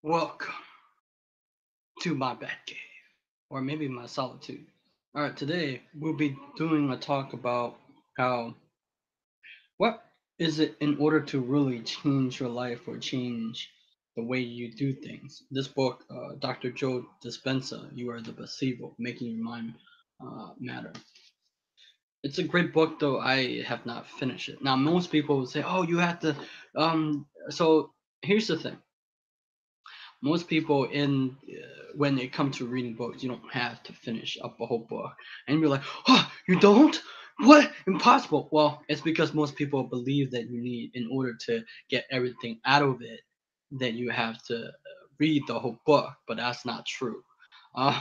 Welcome to my Batcave, or maybe my solitude. All right, today we'll be doing a talk about how what is it in order to really change your life or change the way you do things. This book, Dr. Joe Dispenza, You Are the Placebo, Making Your Mind Matter. It's a great book, though I have not finished it. Now, most people will say, "Oh, you have to." So here's the thing: most people when it comes to reading books, you don't have to finish up a whole book and you're like, oh, you don't, what, impossible. Well, it's because most people believe that you need, in order to get everything out of it, that you have to read the whole book, but that's not true. Uh,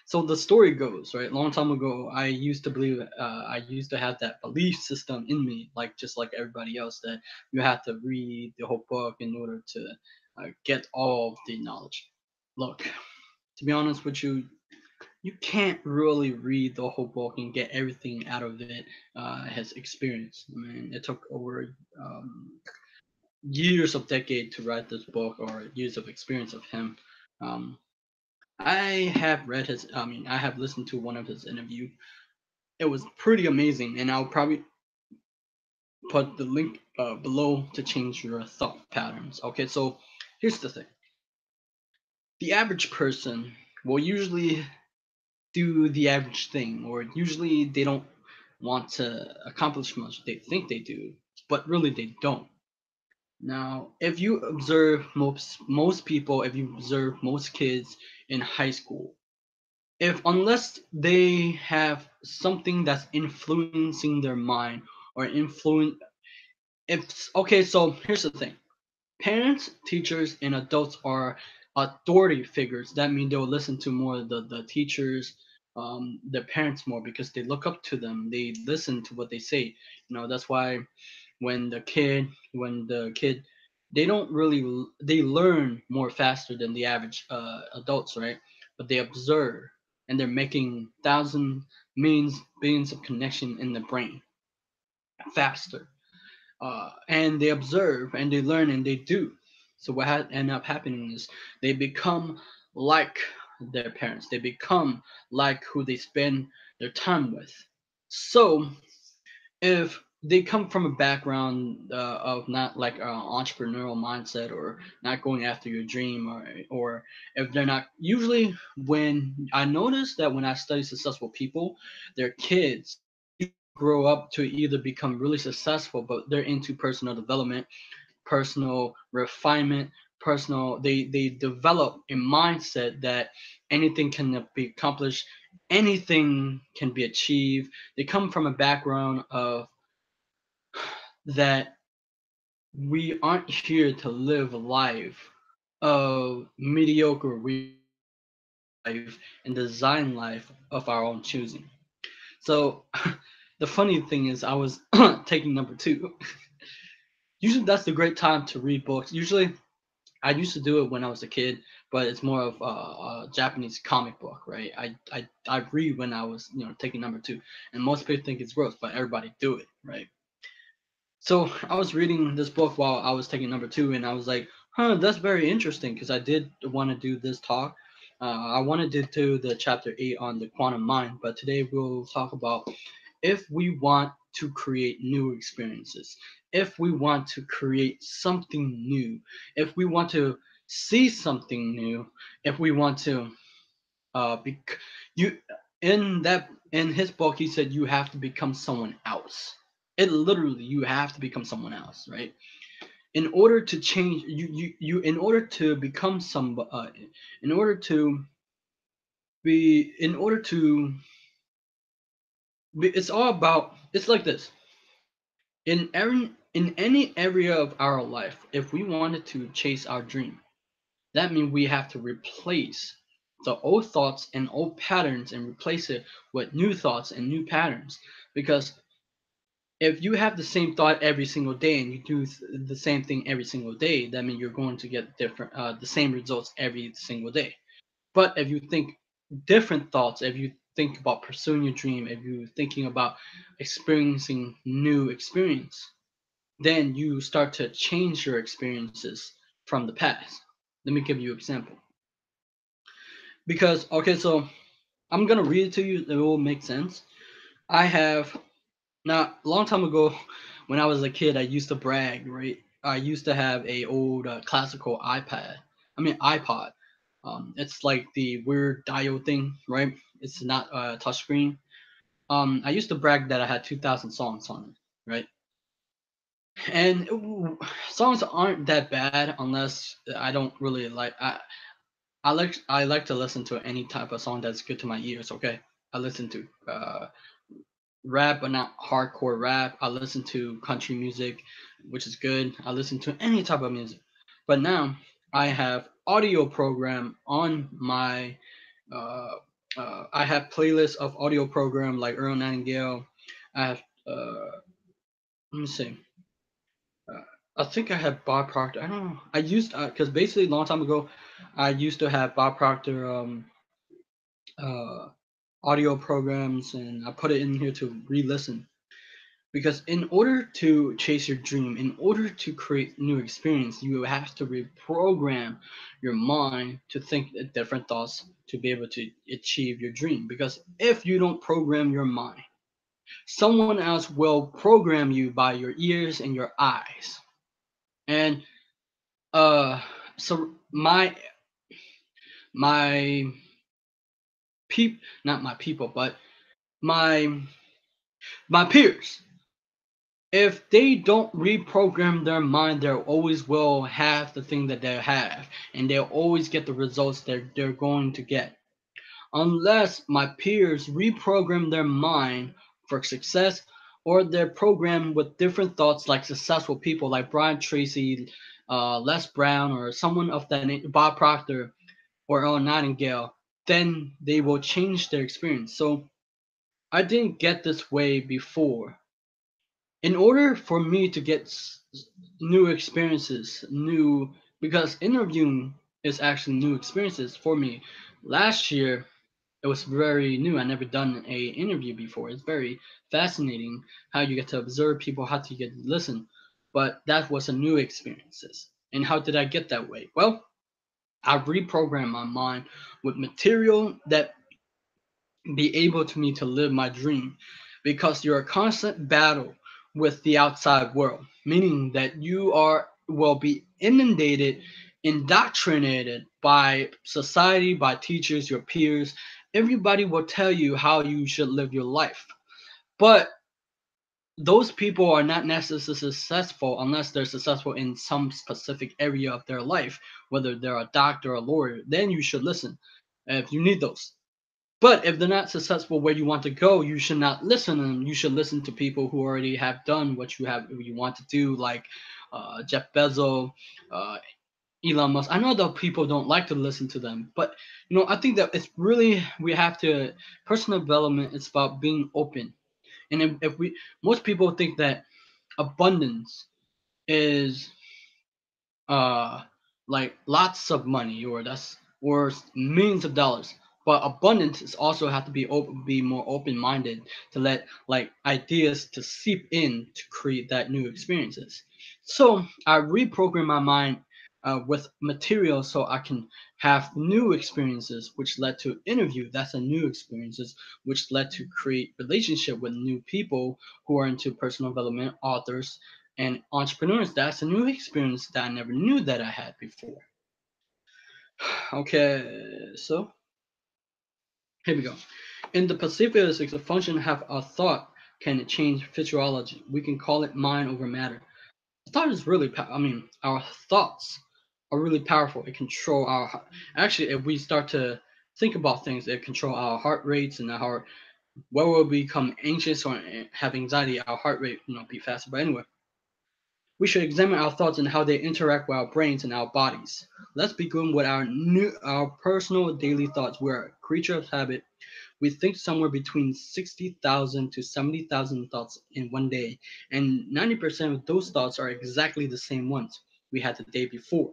so the story goes, right, long time ago, I used to believe, I used to have that belief system in me, like just like everybody else, that you have to read the whole book in order to get all of the knowledge. Look, to be honest with you, you can't really read the whole book and get everything out of it. His experience, I mean, it took over years of decade to write this book, or years of experience of him. um, I have read his, I mean, I have listened to one of his interview. It was pretty amazing, and I'll probably put the link below to change your thought patterns. Okay, so here's the thing: the average person will usually do the average thing, or usually they don't want to accomplish much. They think they do, but really they don't. Now, if you observe most people, if you observe most kids in high school, if unless they have something that's influencing their mind, or influence, if okay, so here's the thing: parents, teachers, and adults are authority figures. That means they'll listen to more the teachers, their parents more, because they look up to them. They listen to what they say. That's why when the kid, they don't really, they learn more faster than the average adults, right? But they observe, and they're making thousands, millions, billions of connection in the brain faster. And they observe and they learn and they do. So what end up happening is they become like their parents. They become like who they spend their time with. So if they come from a background of not like an entrepreneurial mindset, or not going after your dream, or if they're not, usually when I notice that when I study successful people, their kids grow up to either become really successful, but they're into personal development, personal refinement, personal, they develop a mindset that anything can be accomplished, anything can be achieved. They come from a background of that we aren't here to live a life of mediocre life, and design life of our own choosing. So the funny thing is, I was taking number two. Usually that's the great time to read books. Usually I used to do it when I was a kid, but it's more of a Japanese comic book, right? I read when I was, taking number two, and most people think it's gross, but everybody do it, right? So I was reading this book while I was taking number two, and I was like, huh, that's very interesting, because I did want to do this talk. I wanted to do the chapter 8 on the quantum mind, but today we'll talk about if we want to create new experiences, if we want to create something new, if we want to see something new, if we want to you in his book, he said you have to become someone else. It literally, you have to become someone else, right? In order to change, in order to become some, in order to in order to it's all about, it's like this: in any area of our life, if we wanted to chase our dream, that means we have to replace the old thoughts and old patterns, and replace it with new thoughts and new patterns. Because if you have the same thought every single day, and you do the same thing every single day, that means you're going to get the same results every single day. But if you think different thoughts, if you think about pursuing your dream, if you're thinking about experiencing new experience, then you start to change your experiences from the past. Let me give you an example. Because okay, so I'm gonna read it to you. It will make sense. I have now a long time ago, when I was a kid, I used to brag. Right, I used to have a old classical iPad. I mean iPod. It's like the weird diode thing, right? It's not a touchscreen. I used to brag that I had 2,000 songs on it, right? And songs aren't that bad unless I don't really like. I like to listen to any type of song that's good to my ears. Okay, I listen to rap, but not hardcore rap. I listen to country music, which is good. I listen to any type of music. But now I have audio program on my. Uh, I have playlists of audio program like Earl Nightingale. I have. Let me see. Uh, I think I had Bob Proctor. I don't know. I used because basically a long time ago, I used to have Bob Proctor uh, audio programs, and I put it in here to re-listen. Because in order to chase your dream, in order to create new experience, you have to reprogram your mind to think different thoughts to be able to achieve your dream. Because if you don't program your mind, someone else will program you by your ears and your eyes. And uh, so my not my people, but my my peers, if they don't reprogram their mind, they always will have the thing that they have, and they'll always get the results that they're going to get. Unless my peers reprogram their mind for success, or they're programmed with different thoughts like successful people like Brian Tracy, Les Brown, or someone of that name, Bob Proctor, or Earl Nightingale, then they will change their experience. So I didn't get this way before. In order for me to get new experiences, new because interviewing is actually new experiences for me. Last year it was very new. I never done a interview before. It's very fascinating how you get to observe people, how to get to listen. But that was a new experiences. And how did I get that way? Well, I reprogrammed my mind with material that be able to me to live my dream, because you're a constant battle with the outside world, meaning that you are will be inundated, indoctrinated by society, by teachers, your peers. Everybody will tell you how you should live your life, but those people are not necessarily successful unless they're successful in some specific area of their life, whether they're a doctor or a lawyer. Then you should listen if you need those. But if they're not successful where you want to go, you should not listen to them. You should listen to people who already have done what you want to do, like Jeff Bezos, uh, Elon Musk. I know that people don't like to listen to them, but I think that it's really we have to personal development. It's about being open, and if we most people think that abundance is uh like lots of money, or millions of dollars, but abundance is also have to be open, be more open-minded, to let like ideas to seep in to create that new experiences. So I reprogram my mind with material so I can have new experiences, which led to interview. That's a new experiences, which led to create relationship with new people who are into personal development, authors, and entrepreneurs. That's a new experience that I never knew that I had before. Okay, so here we go. In the Pacific physics, a function have a thought can change physiology. We can call it mind over matter. Thought is really, our thoughts are really powerful. It control our. Actually, if we start to think about things, it control our heart rates and our where we'll become anxious or have anxiety. Our heart rate, be faster. But anyway, we should examine our thoughts and how they interact with our brains and our bodies. Let's begin with our personal daily thoughts. We're a creature of habit. We think somewhere between 60,000 to 70,000 thoughts in one day, and 90% of those thoughts are exactly the same ones we had the day before.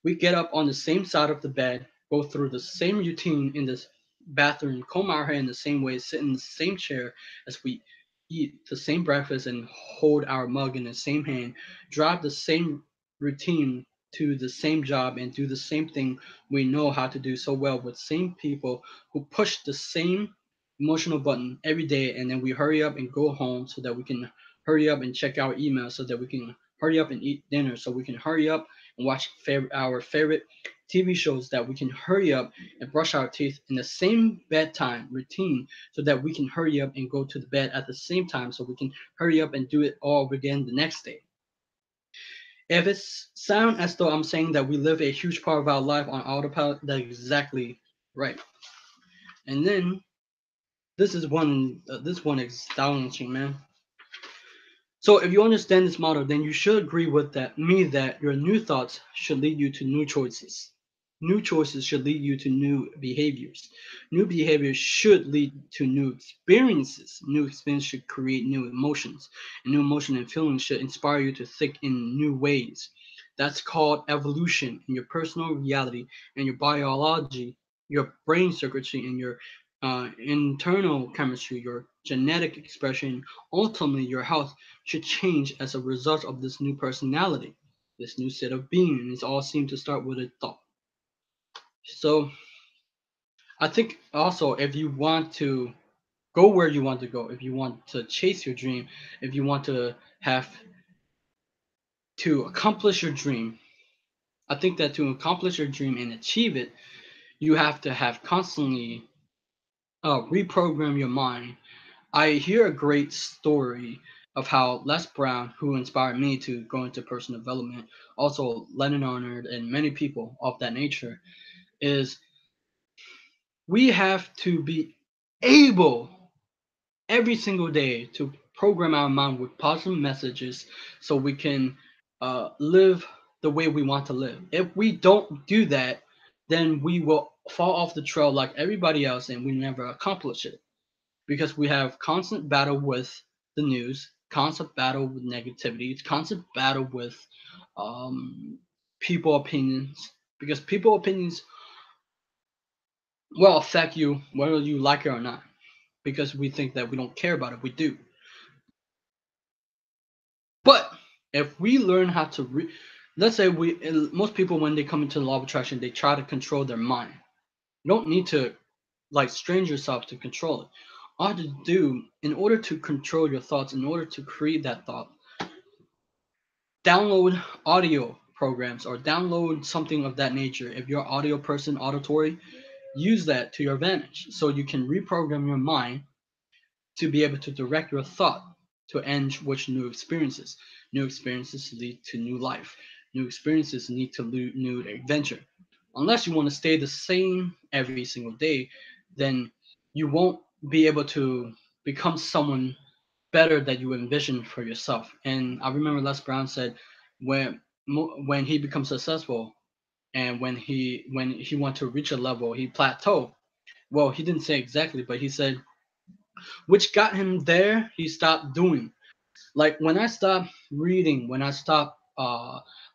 We get up on the same side of the bed, go through the same routine in the bathroom, comb our hair in the same way, sit in the same chair as we eat the same breakfast, and hold our mug in the same hand, drive the same routine to the same job and do the same thing we know how to do so well with same people who push the same emotional button every day, and then we hurry up and go home so that we can hurry up and check our email, so that we can hurry up and eat dinner, so we can hurry up and watch our favorite TV shows, that we can hurry up and brush our teeth in the same bedtime routine, so that we can hurry up and go to the bed at the same time, so we can hurry up and do it all over again the next day. If it sounds as though I'm saying that we live a huge part of our life on autopilot, that's exactly right. And then this one is astonishing, man. So if you understand this model, then you should agree with that your new thoughts should lead you to new choices. New choices should lead you to new behaviors. New behaviors should lead to new experiences. New experience should create new emotions. And new emotion and feelings should inspire you to think in new ways. That's called evolution in your personal reality and your biology, your brain circuitry, and your internal chemistry, your genetic expression, ultimately your health should change as a result of this new personality, this new set of being. And it all seems to start with a thought. So I think also if you want to go where you want to go, if you want to chase your dream, if you want to have to accomplish your dream, I think that to accomplish your dream and achieve it, you have to have constantly reprogram your mind. I hear a great story of how Les Brown, who inspired me to go into personal development, also Lennon Arnold, and many people of that nature, is we have to be able every single day to program our mind with positive messages so we can live the way we want to live. If we don't do that, then we will fall off the trail like everybody else and we never accomplish it, because we have constant battle with the news, constant battle with negativity, it's constant battle with um, people opinions, because people opinions will affect you whether you like it or not, because we think that we don't care about it. We do. But if we learn how to let's say most people when they come into the law of attraction, they try to control their mind. You don't need to like strain yourself to control it. All you have to do in order to control your thoughts, in order to create that thought, download audio programs or download something of that nature. If you're an audio person, auditory, use that to your advantage so you can reprogram your mind to be able to direct your thought to end which new experiences. New experiences lead to new life. New experiences lead to new adventure. Unless you want to stay the same every single day, then you won't be able to become someone better that you envision for yourself. And I remember Les Brown said when he becomes successful and when he want to reach a level, he plateau. Well, he didn't say exactly, but he said which got him there, he stopped doing. Like when I stopped reading, when I stopped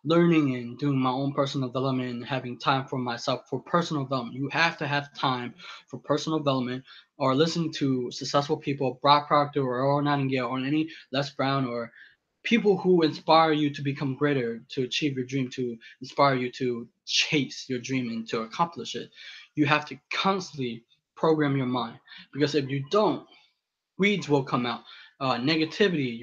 learning and doing my own personal development and having time for myself for personal development. You have to have time for personal development or listening to successful people, Brock Proctor or Earl Nightingale or any Les Brown or people who inspire you to become greater, to achieve your dream, to inspire you to chase your dream and to accomplish it. You have to constantly program your mind, because if you don't, weeds will come out, negativity,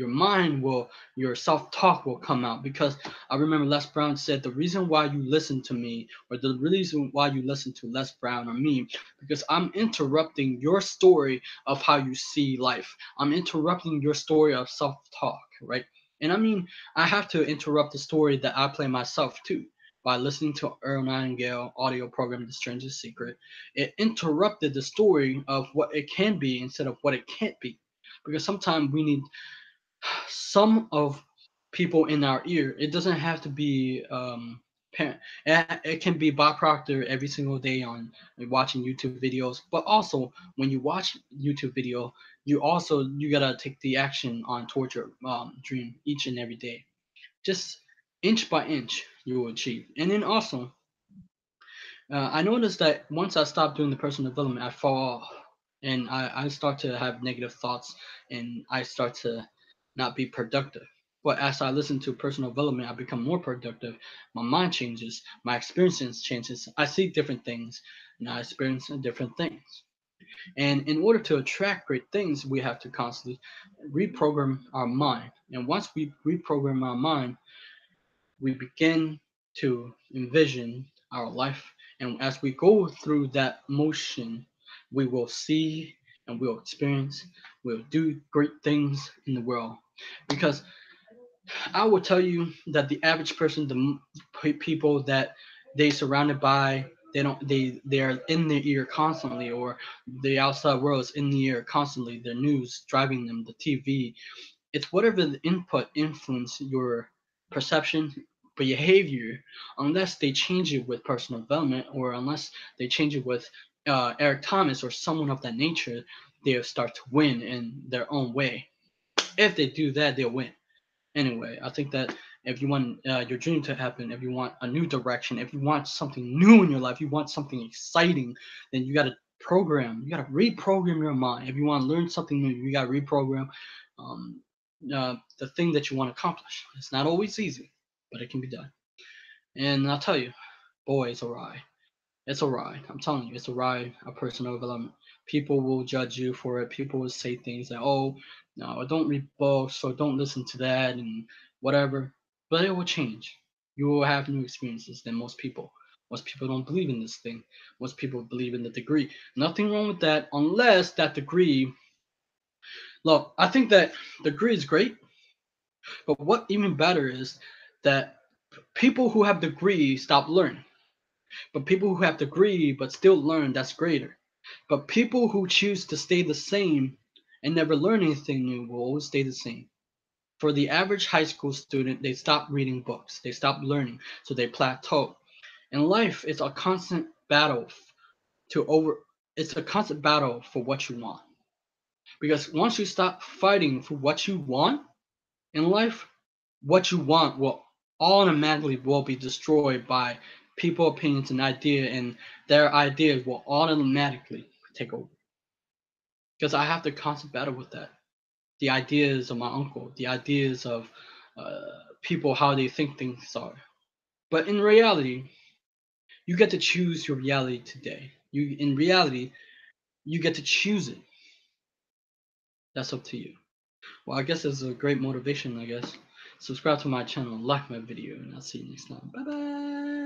your self-talk will come out. Because I remember Les Brown said the reason why you listen to me, or the reason why you listen to Les Brown or me, because I'm interrupting your story of how you see life. I'm interrupting your story of self-talk, right? And I mean, I have to interrupt the story that I play myself too by listening to Earl Nightingale audio program The Strangest Secret. It interrupted the story of what it can be instead of what it can't be. Because sometimes we need some of people in our ear. It doesn't have to be parent. It can be Bob Proctor every single day on watching YouTube videos. But also when you watch YouTube video, you gotta take the action on towards your dream each and every day. Just inch by inch, you will achieve. And then also, I noticed that once I stop doing the personal development, I fall and I start to have negative thoughts and I start to not be productive. But as I listen to personal development, I become more productive. My mind changes. My experiences changes. I see different things, and I experience different things. And in order to attract great things, we have to constantly reprogram our mind. And once we reprogram our mind, we begin to envision our life. And as we go through that motion, we will see and we'll experience, we'll do great things in the world. Because I will tell you that the average person, the people that they surrounded by, they are in their ear constantly, or the outside world is in the ear constantly. Their news driving them, the TV. It's whatever the input influence your perception, behavior, unless they change it with personal development, or unless they change it with Eric Thomas or someone of that nature. They'll start to win in their own way. If they do that, they'll win. Anyway, I think that if you want your dream to happen, if you want a new direction, if you want something new in your life, you want something exciting, then you got to reprogram your mind. If you want to learn something new, you got to reprogram um, the thing that you want to accomplish. It's not always easy, but it can be done. And I'll tell you, boy, it's a ride. It's a ride. I'm telling you, it's a ride of personal development. People will judge you for it. People will say things like, "Oh, no, don't read books or don't listen to that and whatever." But it will change. You will have new experiences than most people. Most people don't believe in this thing. Most people believe in the degree. Nothing wrong with that, unless that degree. Look, I think that degree is great, but what even better is that people who have degrees stop learning. But people who have degree but still learn, that's greater. But people who choose to stay the same and never learn anything new will always stay the same. For the average high school student, they stop reading books, they stop learning, so they plateau. In life, it's a constant battle to over. It's a constant battle for what you want. Because once you stop fighting for what you want in life, what you want will automatically will be destroyed by people opinions and idea, and their ideas will automatically take over. Because I have to constant battle with that. The ideas of my uncle, the ideas of people, how they think things are. But in reality, you get to choose your reality today. You in reality, you get to choose it. That's up to you. Well, I guess it's a great motivation, I guess. Subscribe to my channel, like my video, and I'll see you next time. Bye bye.